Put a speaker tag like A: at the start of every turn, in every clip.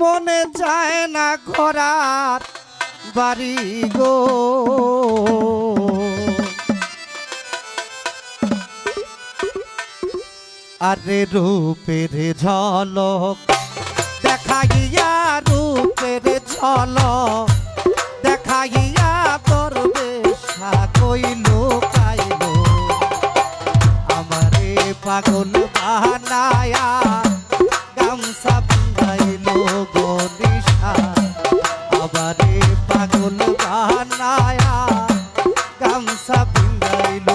A: মনে চায় না ঘরার বাড়ি গো। আরে রূপের ঝলক দেখাইয়া, রূপের ঝলক দেখাইয়া দরবেশা কইল কাইল আমারে পাগল বানায়া গামছা পিন্ধাইল গো নিশা আমারে পাগল বানায়া গামছা পিন্ধাইল।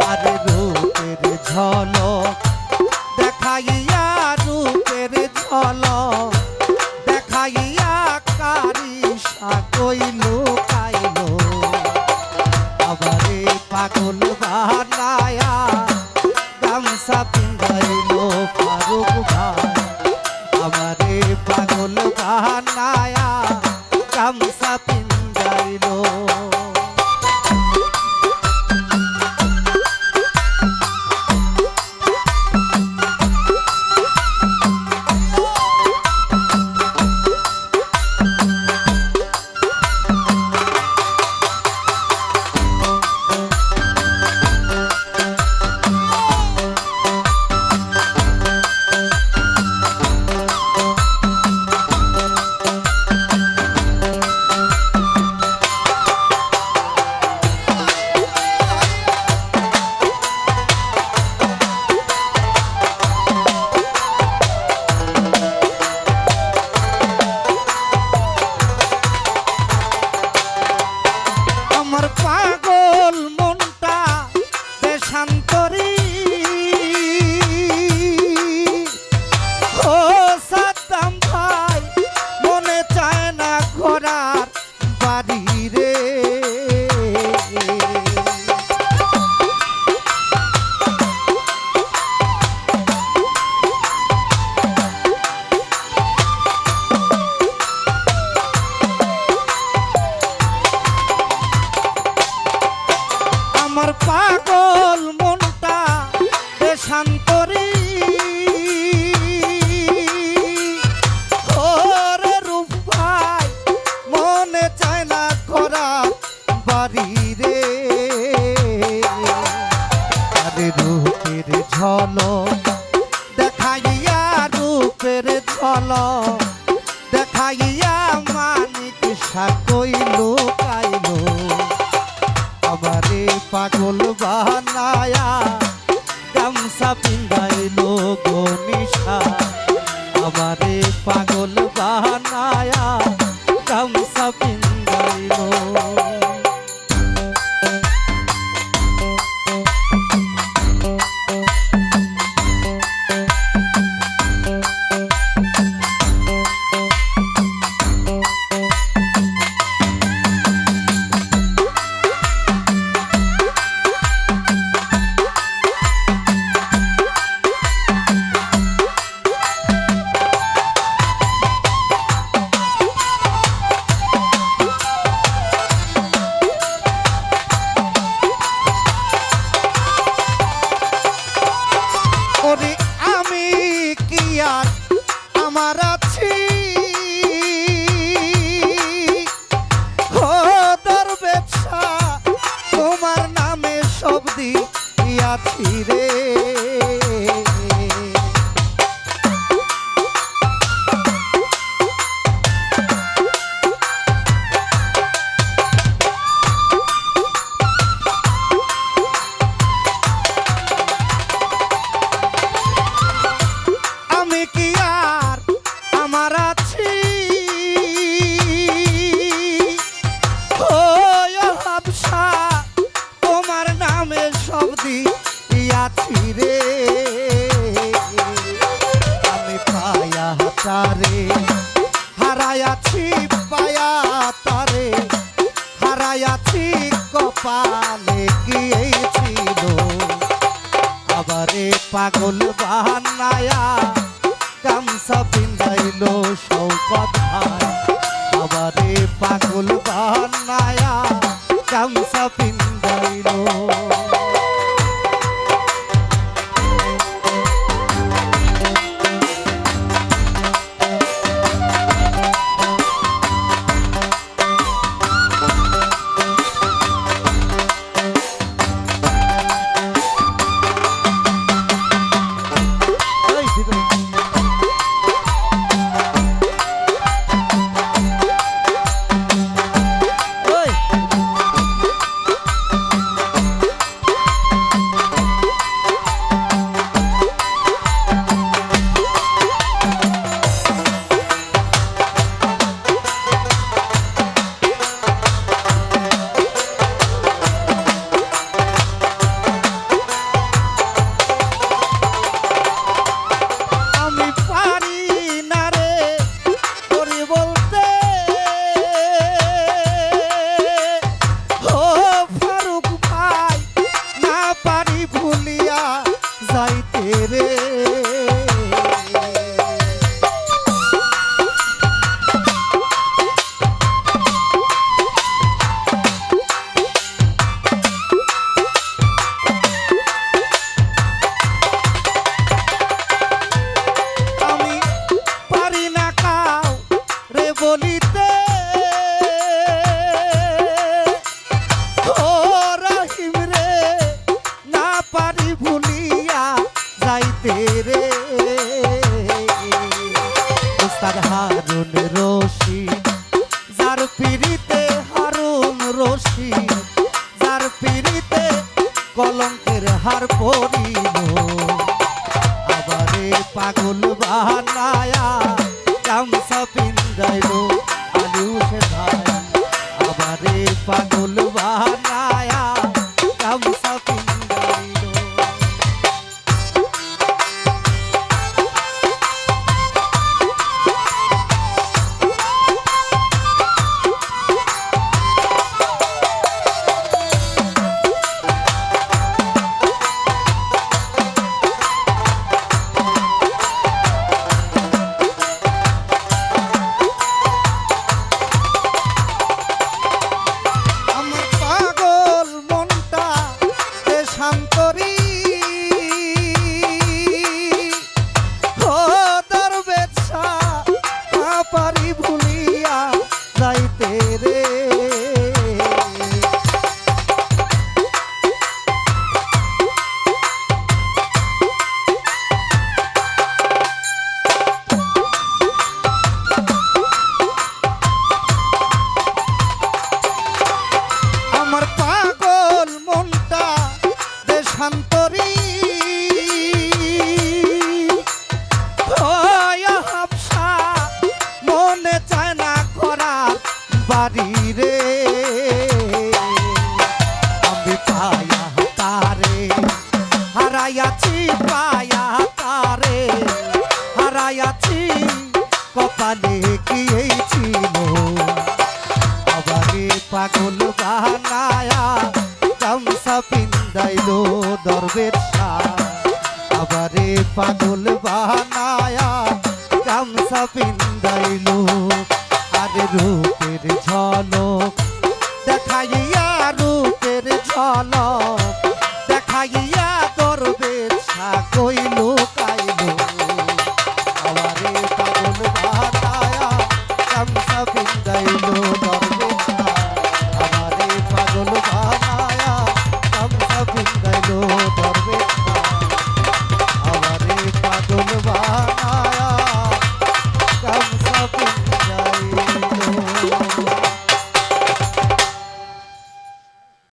A: আরে রূপের ঝলক দেখাইয়া, রূপের ঝলক দেখাইয়া কারিশা কইল কাইল আমারে পাগল বানায়া গামছা পিন্ধাইল ফারুক ভাই আমারে পাগল বানায়া গামছা পিন্ধাইল। পাগল মনটা দেশান্তরী ও সাদ্দাম ভাই মনে চায় না ঘোরার বাড়ি রে। আমার পাগল মনটা দেশান্তরী ওরে রূপ ভাই মনে চায় না ঘোরার বাড়ি রে। আরে রূপের ঝলক দেখাইয়া, রূপের ঝলক দেখাইয়া মানিক কইল কাইল আমারে পাগল বানায়া গামছা পিন্ধাইল গো নিশা আমারে পাগল বানায়া গামছা পিন্ধাইল। আমি কি আর আমার আছি ও দরবেশা তোমার নামে সব দিয়াছি রে। রে আমি পায়া তারে হারায়াছি, পায়া তারে হারায়াছি কপালে গিয়েছিল আবারে পাগল বানায়া গামছা পিন্ধাইল শৌকত ভাই আবারে পাগল বানায়া গামছা পিন্ধাইল। তার হারুন রশিদ যার পিড়িতে হারুন রশিদ যার পিড়িতে কলঙ্কের হার পরিল আবারে পাগল বানায়া গামছা পিন্দাইল আলিউসে ভাই আবারে পাগল বানায়া গামছা পিন্দাইল শান্তরি ও দরবেশ পারি ভুলিয়া যাইতে রে আমার পাগল মনটা শান্তরি হাবসা মনে চায় না করা বাড়ি রে আমি পায়া তারে হারাইয়াছি পায়া তারে হারাইয়াছি কপালে গিয়েছিল আবারে পাগল বানায়া গামছা পিন্দাইলো দরবেশ আবারে পাগল বানায়া গামছা পিন্দাইলো আরে রূপের ঝলক দেখাইয়া রূপের ঝলক দেখাইয়া দরবেশ কইল